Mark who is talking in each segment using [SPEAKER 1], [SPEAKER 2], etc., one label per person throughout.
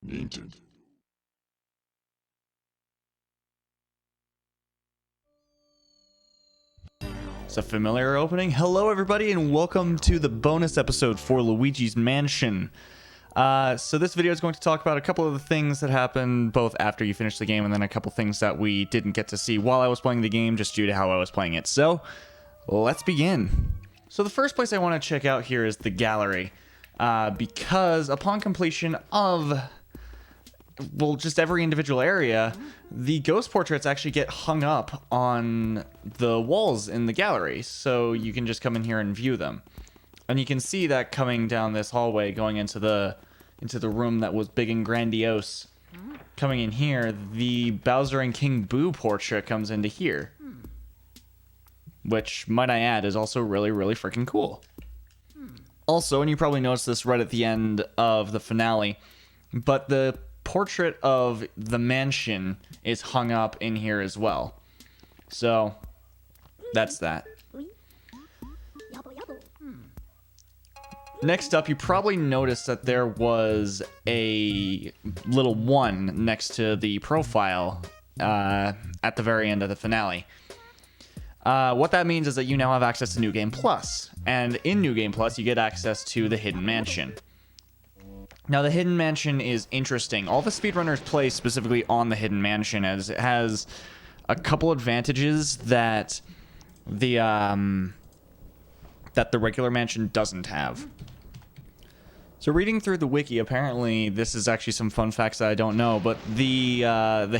[SPEAKER 1] Painted.
[SPEAKER 2] It's a familiar opening. Hello, everybody, and welcome to the bonus episode for Luigi's Mansion. So this video is going to talk about a couple of the things that happened both after you finish the game and then a couple things that we didn't get to see while I was playing the game just due to how I was playing it. So let's begin. So the first place I want to check out here is the gallery, because upon completion of just every individual area, the ghost portraits actually get hung up on the walls in the gallery, so you can just come in here and view them. And you can see that coming down this hallway, going into the room that was big and grandiose. Coming in here, the Bowser and King Boo portrait comes into here, which, might I add, is also really, really freaking cool. Also, and you probably noticed this right at the end of the finale, but the portrait of the mansion is hung up in here as well. So that's that. Next up, you probably noticed that there was a little 1 next to the profile at the very end of the finale. What that means is that you now have access to New Game Plus, and in New Game Plus you get access to the Hidden Mansion. Now, the Hidden Mansion is interesting. All the speedrunners play specifically on the Hidden Mansion, as it has a couple advantages that the regular mansion doesn't have. So reading through the wiki, apparently this is actually some fun facts that I don't know, but the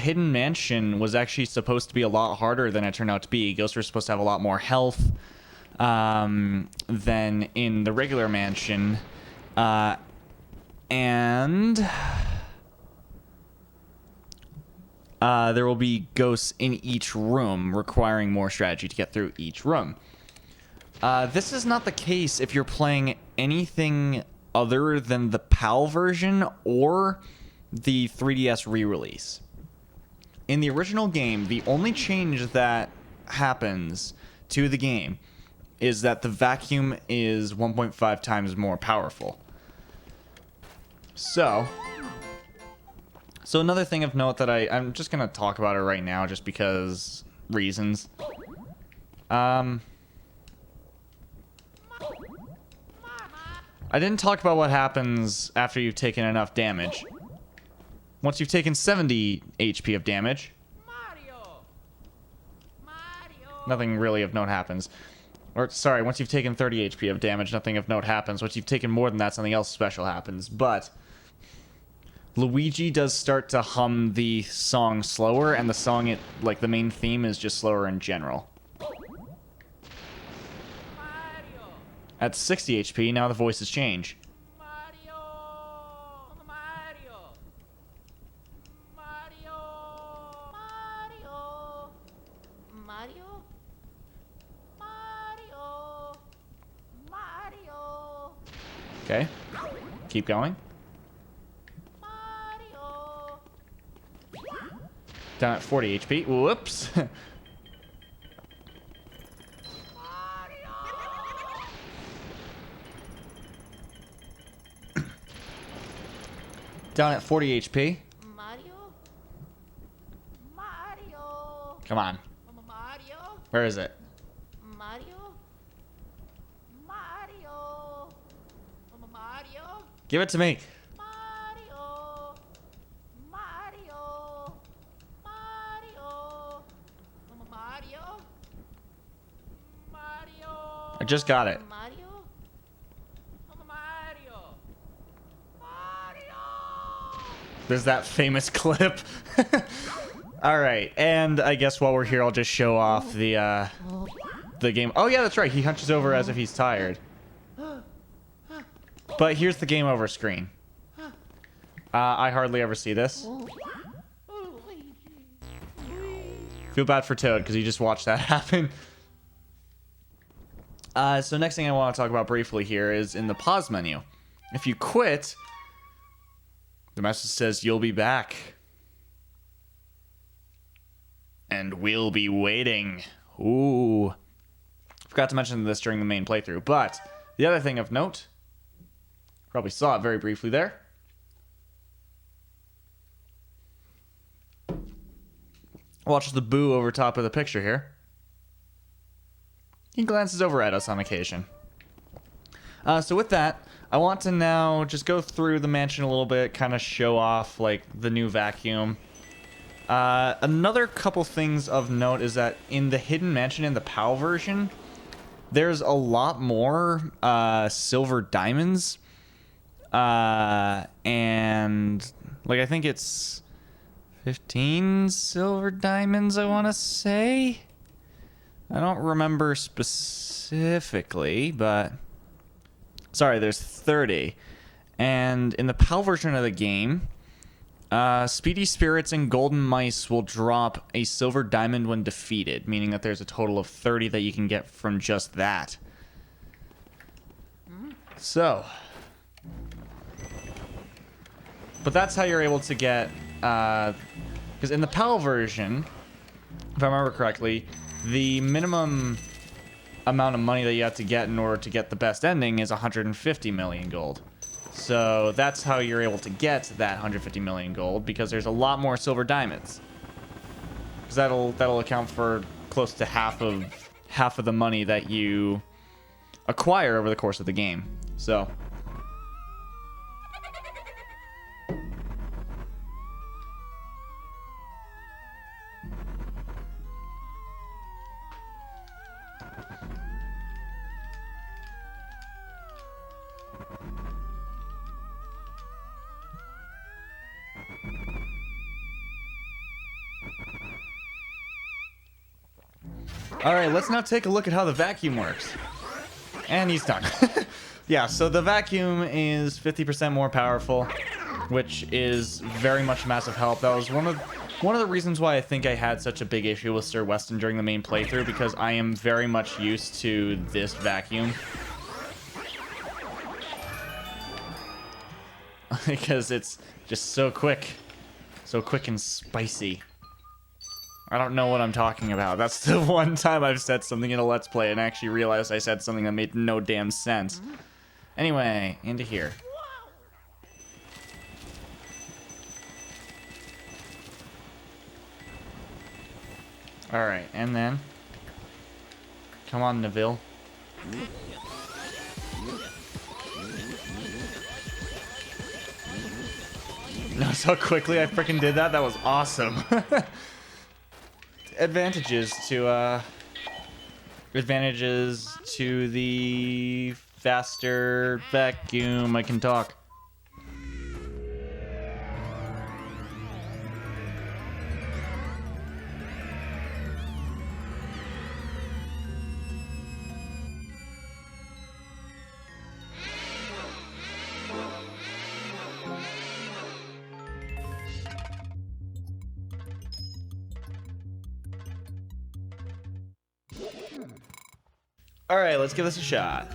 [SPEAKER 2] Hidden Mansion was actually supposed to be a lot harder than it turned out to be. Ghosts were supposed to have a lot more health than in the regular mansion. And there will be ghosts in each room, requiring more strategy to get through each room. This is not the case if you're playing anything other than the PAL version or the 3DS re-release. In the original game, the only change that happens to the game is that the vacuum is 1.5 times more powerful. So another thing of note that I'm just going to talk about it right now just because reasons. I didn't talk about what happens after you've taken enough damage. Once you've taken 70 HP of damage, nothing really of note happens. Or, sorry, once you've taken 30 HP of damage, nothing of note happens. Once you've taken more than that, something else special happens. But Luigi does start to hum the song slower, and the song, like the main theme, is just slower in general. At 60 HP, now the voices change. Okay, keep going. Down at 40 HP. Whoops. Down at 40 HP. Come on. Where is it? Give it to me. I just got it. There's that famous clip. All right, and I guess while we're here, I'll just show off the game. Oh yeah, that's right. He hunches over as if he's tired. But here's the game over screen. I hardly ever see this. Feel bad for Toad because he just watched that happen. So next thing I want to talk about briefly here is in the pause menu. If you quit, the message says you'll be back. And we'll be waiting. Ooh. Forgot to mention this during the main playthrough, but the other thing of note, probably saw it very briefly there, Watch the boo over top of the picture here. He glances over at us on occasion. So with that, I want to now just go through the mansion a little bit, kind of show off like the new vacuum. Another couple things of note is that in the hidden mansion in the PAL version, there's a lot more silver diamonds. And like I think it's 15 silver diamonds, I want to say. I don't remember specifically, but sorry, there's 30. And in the PAL version of the game, Speedy Spirits and Golden Mice will drop a silver diamond when defeated, meaning that there's a total of 30 that you can get from just that. So, but that's how you're able to get, because in the PAL version, if I remember correctly, the minimum amount of money that you have to get in order to get the best ending is 150 million gold. So that's how you're able to get that 150 million gold, because there's a lot more silver diamonds. Because that'll account for close to half of the money that you acquire over the course of the game. So all right, let's now take a look at how the vacuum works. And he's done. Yeah, so the vacuum is 50% more powerful, which is very much massive help. That was one of the reasons why I think I had such a big issue with Sir Weston during the main playthrough, because I am very much used to this vacuum. Because it's just so quick and spicy. I don't know what I'm talking about. That's the one time I've said something in a Let's Play and actually realized I said something that made no damn sense. Anyway, into here. Alright, and then... Come on, Neville. Notice how quickly I freaking did that? That was awesome. Advantages to the faster vacuum. I can talk. All right, let's give this a shot.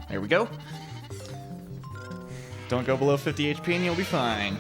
[SPEAKER 2] There we go. Don't go below 50 HP and you'll be fine.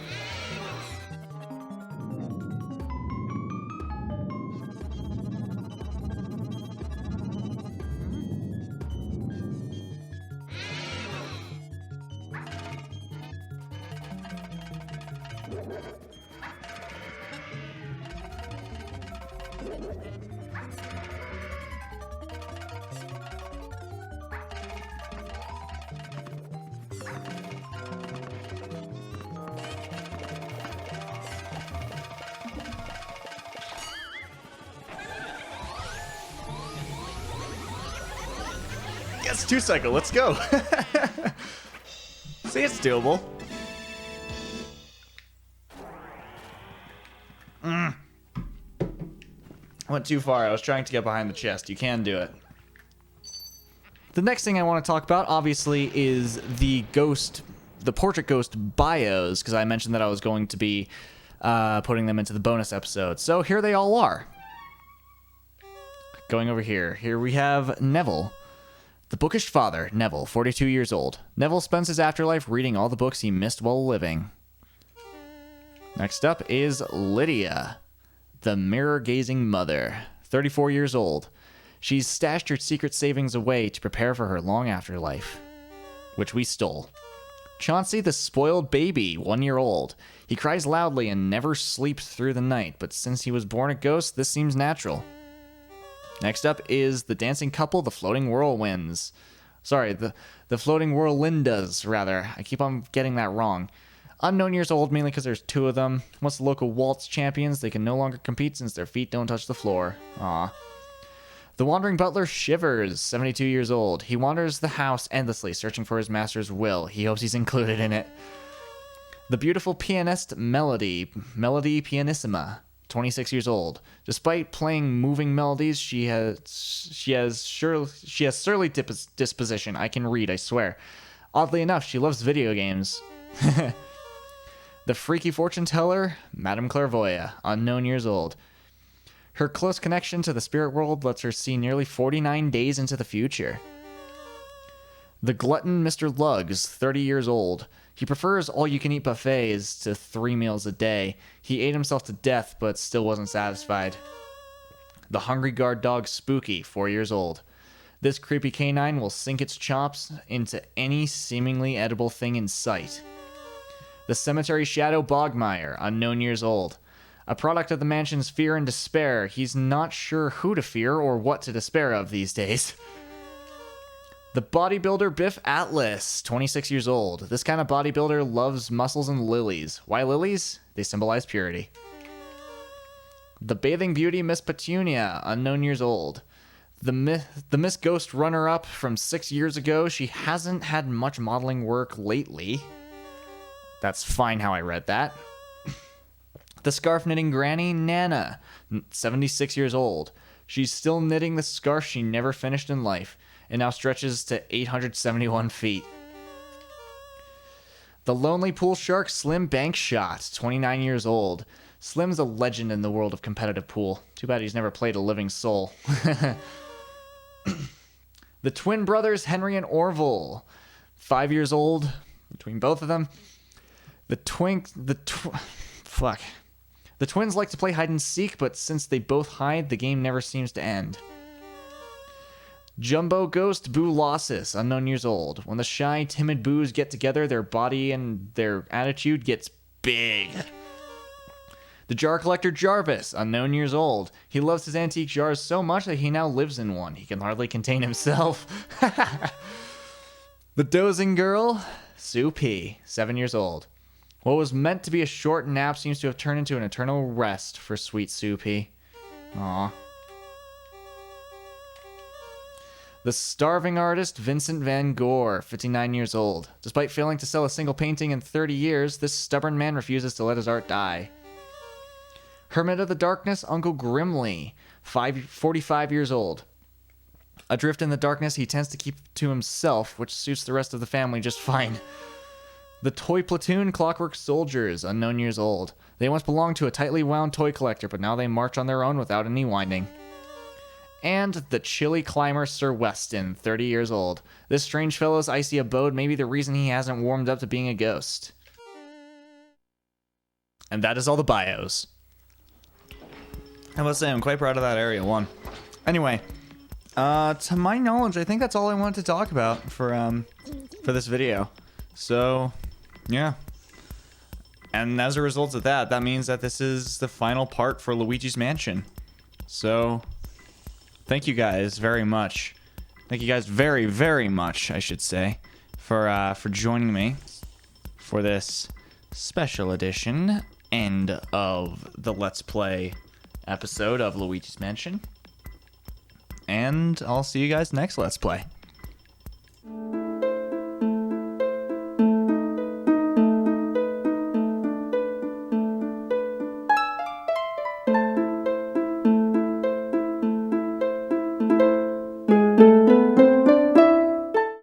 [SPEAKER 2] Yes, 2-cycle, let's go. See, it's doable. I went too far. I was trying to get behind the chest. You can do it. The next thing I want to talk about, obviously, is the portrait ghost bios, because I mentioned that I was going to be putting them into the bonus episode. So here they all are. Going over here. Here we have Neville. The bookish father, Neville, 42 years old. Neville spends his afterlife reading all the books he missed while living. Next up is Lydia, the mirror-gazing mother, 34 years old. She's stashed her secret savings away to prepare for her long afterlife, which we stole. Chauncey, the spoiled baby, 1 year old. He cries loudly and never sleeps through the night, but since he was born a ghost, this seems natural. Next up is the dancing couple, the floating whirlwinds. Sorry, the floating whirlindas, rather. I keep on getting that wrong. Unknown years old, mainly because there's 2 of them. Once the local waltz champions, they can no longer compete since their feet don't touch the floor. Aw. The wandering butler, Shivers, 72 years old. He wanders the house endlessly, searching for his master's will. He hopes he's included in it. The beautiful pianist, Melody Pianissima, 26 years old. Despite playing moving melodies, she has surly disposition. I can read, I swear. Oddly enough, she loves video games. The freaky fortune teller, Madame Clairvoyant, unknown years old. Her close connection to the spirit world lets her see nearly 49 days into the future. The glutton, Mr. Luggs, 30 years old. He prefers all-you-can-eat buffets to 3 meals a day. He ate himself to death, but still wasn't satisfied. The hungry guard dog, Spooky, 4 years old. This creepy canine will sink its chops into any seemingly edible thing in sight. The cemetery shadow, Bogmire, unknown years old. A product of the mansion's fear and despair, he's not sure who to fear or what to despair of these days. The bodybuilder, Biff Atlas, 26 years old. This kind of bodybuilder loves muscles and lilies. Why lilies? They symbolize purity. The bathing beauty, Miss Petunia, unknown years old. The Miss Ghost runner-up from 6 years ago, she hasn't had much modeling work lately. That's fine how I read that. The scarf knitting granny, Nana, 76 years old. She's still knitting the scarf she never finished in life, and now stretches to 871 feet. The lonely pool shark, Slim Bankshot, 29 years old. Slim's a legend in the world of competitive pool. Too bad he's never played a living soul. The twin brothers, Henry and Orville, 5 years old, between both of them. The twins like to play hide and seek, but since they both hide, the game never seems to end. Jumbo Ghost, Boo Lossus, unknown years old. When the shy, timid Boos get together, their body and their attitude gets big. The jar collector, Jarvis, unknown years old. He loves his antique jars so much that he now lives in one. He can hardly contain himself. The dozing girl, Sue P., 7 years old. What was meant to be a short nap seems to have turned into an eternal rest for sweet Sue P. Aww. The starving artist, Vincent van Gogh, 59 years old. Despite failing to sell a single painting in 30 years, this stubborn man refuses to let his art die. Hermit of the Darkness, Uncle Grimly, 45 years old. Adrift in the darkness, he tends to keep to himself, which suits the rest of the family just fine. The toy platoon, Clockwork Soldiers, unknown years old. They once belonged to a tightly wound toy collector, but now they march on their own without any winding. And the chilly climber, Sir Weston, 30 years old. This strange fellow's icy abode may be the reason he hasn't warmed up to being a ghost. And that is all the bios. I must say, I'm quite proud of that Area 1. Anyway, to my knowledge, I think that's all I wanted to talk about for this video. So, yeah. And as a result of that, that means that this is the final part for Luigi's Mansion. So, thank you guys very much. Thank you guys very, very much, I should say, for joining me for this special edition end of the Let's Play episode of Luigi's Mansion. And I'll see you guys next Let's Play.